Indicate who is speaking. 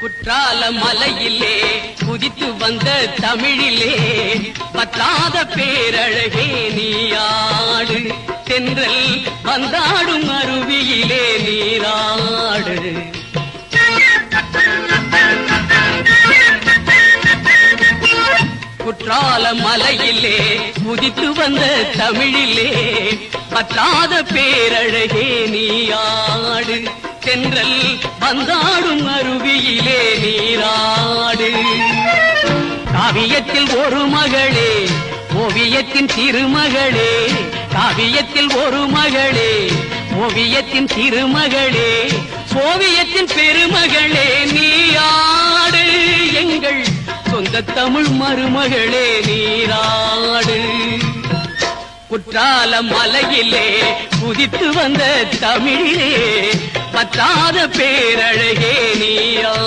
Speaker 1: குற்றால மலையிலே குதித்து வந்த தமிழிலே பத்தாத பேரழகே நீயாடு. தென்றல் வந்தாடும் அருவியிலே நீராடு. குற்றால மலையிலே குதித்து வந்த தமிழிலே பத்தாத பேரழகே நீயாடு. தென்றல் வந்தாடும் அருவியிலே நீராடு. காவியத்தில் ஒரு மகளே, ஓவியத்தின் திருமகளே. காவியத்தில் ஒரு மகளே, ஓவியத்தின் திருமகளே. சோவியத்தின் பெருமகளே நீயாடு. எங்கள் சொந்த தமிழ் மருமகளே நீராடு. குற்றால மலையிலே குதித்து வந்த தமிழிலே பத்தாத பேரழகே நீயா.